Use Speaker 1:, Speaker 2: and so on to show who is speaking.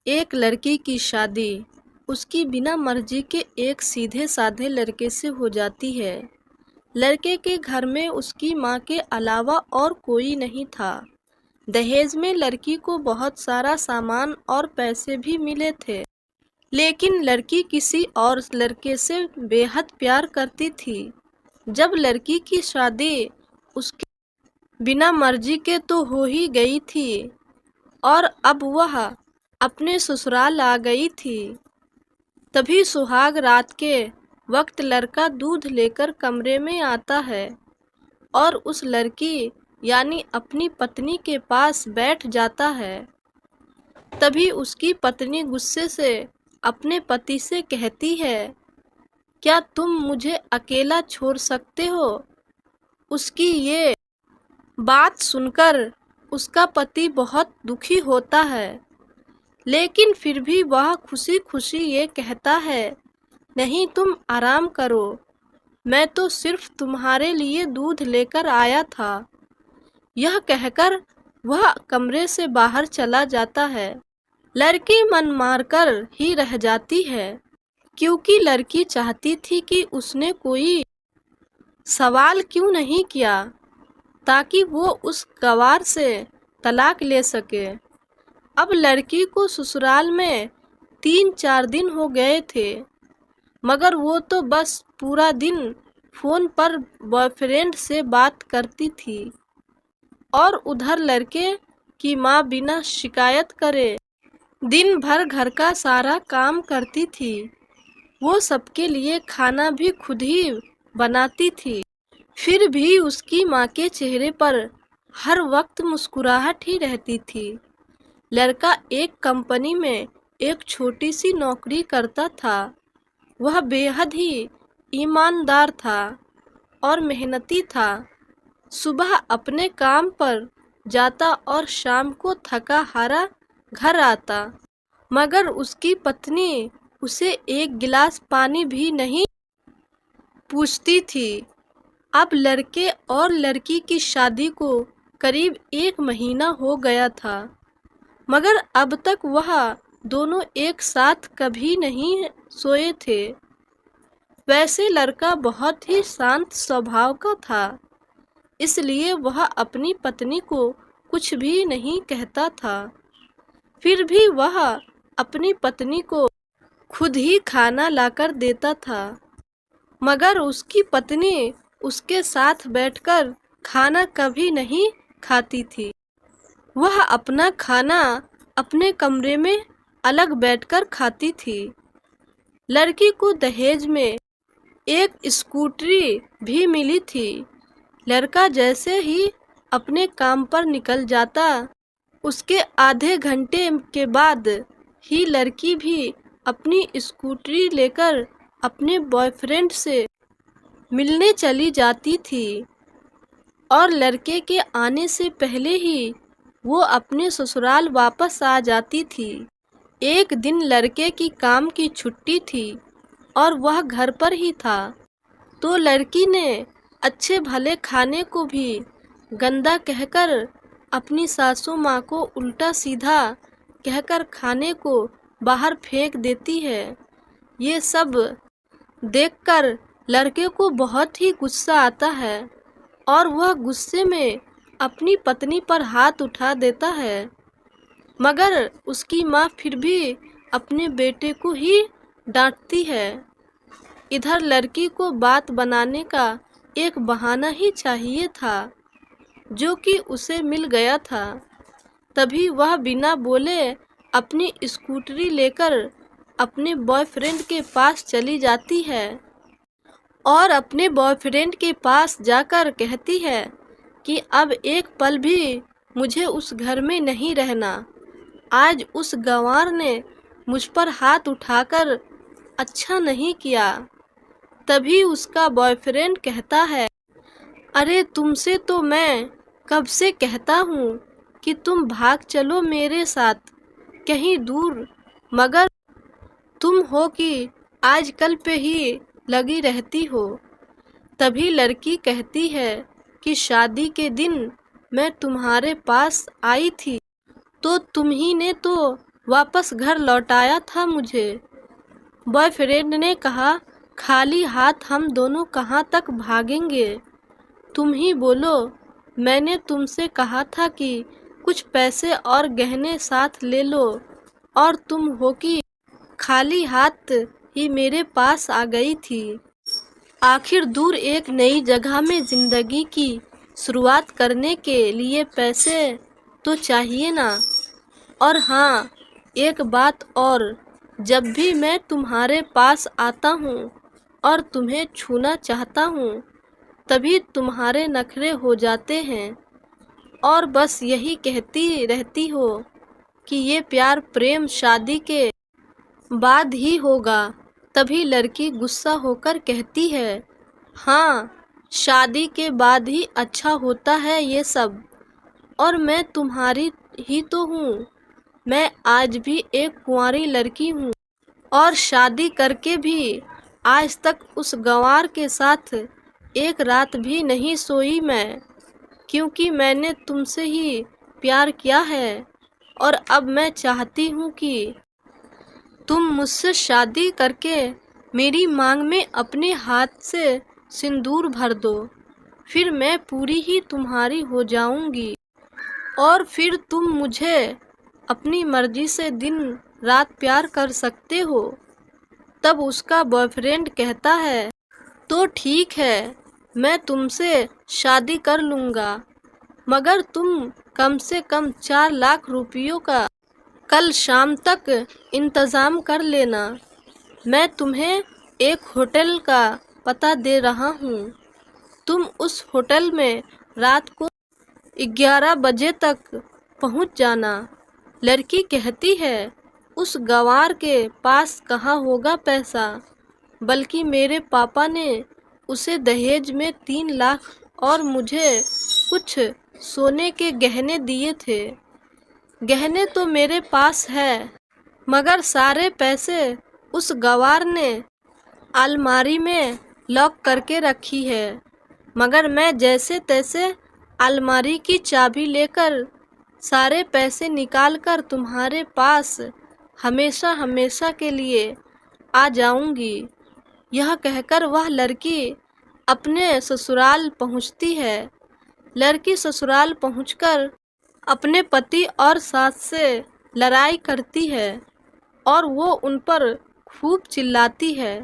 Speaker 1: एक लड़की की शादी उसकी बिना मर्जी के एक सीधे साधे लड़के से हो जाती है। लड़के के घर में उसकी माँ के अलावा और कोई नहीं था। दहेज में लड़की को बहुत सारा सामान और पैसे भी मिले थे, लेकिन लड़की किसी और लड़के से बेहद प्यार करती थी। जब लड़की की शादी उसके बिना मर्जी के तो हो ही गई थी और अब वह अपने ससुराल आ गई थी, तभी सुहाग रात के वक्त लड़का दूध लेकर कमरे में आता है और उस लड़की यानी अपनी पत्नी के पास बैठ जाता है। तभी उसकी पत्नी गुस्से से अपने पति से कहती है, क्या तुम मुझे अकेला छोड़ सकते हो? उसकी ये बात सुनकर उसका पति बहुत दुखी होता है, लेकिन फिर भी वह खुशी खुशी ये कहता है, नहीं तुम आराम करो, मैं तो सिर्फ तुम्हारे लिए दूध लेकर आया था। यह कहकर वह कमरे से बाहर चला जाता है। लड़की मन मारकर ही रह जाती है, क्योंकि लड़की चाहती थी कि उसने कोई सवाल क्यों नहीं किया ताकि वो उस गवार से तलाक ले सके। अब लड़की को ससुराल में 3-4 दिन हो गए थे, मगर वो तो बस पूरा दिन फोन पर बॉयफ्रेंड से बात करती थी और उधर लड़के की माँ बिना शिकायत करे दिन भर घर का सारा काम करती थी। वो सबके लिए खाना भी खुद ही बनाती थी। फिर भी उसकी माँ के चेहरे पर हर वक्त मुस्कुराहट ही रहती थी। लड़का एक कंपनी में एक छोटी सी नौकरी करता था। वह बेहद ही ईमानदार था और मेहनती था। सुबह अपने काम पर जाता और शाम को थका हारा घर आता, मगर उसकी पत्नी उसे एक गिलास पानी भी नहीं पूछती थी। अब लड़के और लड़की की शादी को करीब 1 महीना हो गया था, मगर अब तक वह दोनों एक साथ कभी नहीं सोए थे। वैसे लड़का बहुत ही शांत स्वभाव का था, इसलिए वह अपनी पत्नी को कुछ भी नहीं कहता था। फिर भी वह अपनी पत्नी को खुद ही खाना लाकर देता था, मगर उसकी पत्नी उसके साथ बैठकर खाना कभी नहीं खाती थी। वह अपना खाना अपने कमरे में अलग बैठकर खाती थी। लड़की को दहेज में एक स्कूटरी भी मिली थी। लड़का जैसे ही अपने काम पर निकल जाता, उसके आधे घंटे के बाद ही लड़की भी अपनी स्कूटरी लेकर अपने बॉयफ्रेंड से मिलने चली जाती थी और लड़के के आने से पहले ही वो अपने ससुराल वापस आ जाती थी। एक दिन लड़के की काम की छुट्टी थी और वह घर पर ही था, तो लड़की ने अच्छे भले खाने को भी गंदा कहकर अपनी सासू माँ को उल्टा सीधा कहकर खाने को बाहर फेंक देती है। ये सब देखकर लड़के को बहुत ही गुस्सा आता है और वह गुस्से में अपनी पत्नी पर हाथ उठा देता है, मगर उसकी माँ फिर भी अपने बेटे को ही डांटती है। इधर लड़की को बात बनाने का एक बहाना ही चाहिए था, जो कि उसे मिल गया था। तभी वह बिना बोले अपनी स्कूटरी लेकर अपने बॉयफ्रेंड के पास चली जाती है और अपने बॉयफ्रेंड के पास जाकर कहती है कि अब एक पल भी मुझे उस घर में नहीं रहना। आज उस गंवार ने मुझ पर हाथ उठाकर अच्छा नहीं किया। तभी उसका बॉयफ्रेंड कहता है, अरे तुमसे तो मैं कब से कहता हूँ कि तुम भाग चलो मेरे साथ कहीं दूर, मगर तुम हो कि आजकल पे ही लगी रहती हो। तभी लड़की कहती है कि शादी के दिन मैं तुम्हारे पास आई थी तो तुम ही ने तो वापस घर लौटाया था मुझे। बॉयफ्रेंड ने कहा, खाली हाथ हम दोनों कहाँ तक भागेंगे? तुम ही बोलो। मैंने तुमसे कहा था कि कुछ पैसे और गहने साथ ले लो, और तुम हो कि खाली हाथ ही मेरे पास आ गई थी। आखिर दूर एक नई जगह में जिंदगी की शुरुआत करने के लिए पैसे तो चाहिए ना। और हाँ, एक बात और, जब भी मैं तुम्हारे पास आता हूँ और तुम्हें छूना चाहता हूँ, तभी तुम्हारे नखरे हो जाते हैं और बस यही कहती रहती हो कि ये प्यार प्रेम शादी के बाद ही होगा। तभी लड़की गुस्सा होकर कहती है, हाँ, शादी के बाद ही अच्छा होता है ये सब। और मैं तुम्हारी ही तो हूँ। मैं आज भी एक कुंवारी लड़की हूँ और शादी करके भी आज तक उस गंवार के साथ एक रात भी नहीं सोई मैं, क्योंकि मैंने तुमसे ही प्यार किया है। और अब मैं चाहती हूँ कि तुम मुझसे शादी करके मेरी मांग में अपने हाथ से सिंदूर भर दो। फिर मैं पूरी ही तुम्हारी हो जाऊंगी और फिर तुम मुझे अपनी मर्जी से दिन रात प्यार कर सकते हो। तब उसका बॉयफ्रेंड कहता है, तो ठीक है, मैं तुमसे शादी कर लूँगा, मगर तुम कम से कम 4 लाख रुपयों का कल शाम तक इंतज़ाम कर लेना। मैं तुम्हें एक होटल का पता दे रहा हूँ। तुम उस होटल में रात को 11 बजे तक पहुँच जाना। लड़की कहती है, उस गंवार के पास कहाँ होगा पैसा, बल्कि मेरे पापा ने उसे दहेज में 3 लाख और मुझे कुछ सोने के गहने दिए थे। गहने तो मेरे पास है, मगर सारे पैसे उस गंवार ने अलमारी में लॉक करके रखी है। मगर मैं जैसे तैसे अलमारी की चाबी लेकर सारे पैसे निकालकर तुम्हारे पास हमेशा हमेशा के लिए आ जाऊंगी। यह कहकर वह लड़की अपने ससुराल पहुंचती है। लड़की ससुराल पहुंचकर अपने पति और सास से लड़ाई करती है और वो उन पर खूब चिल्लाती है।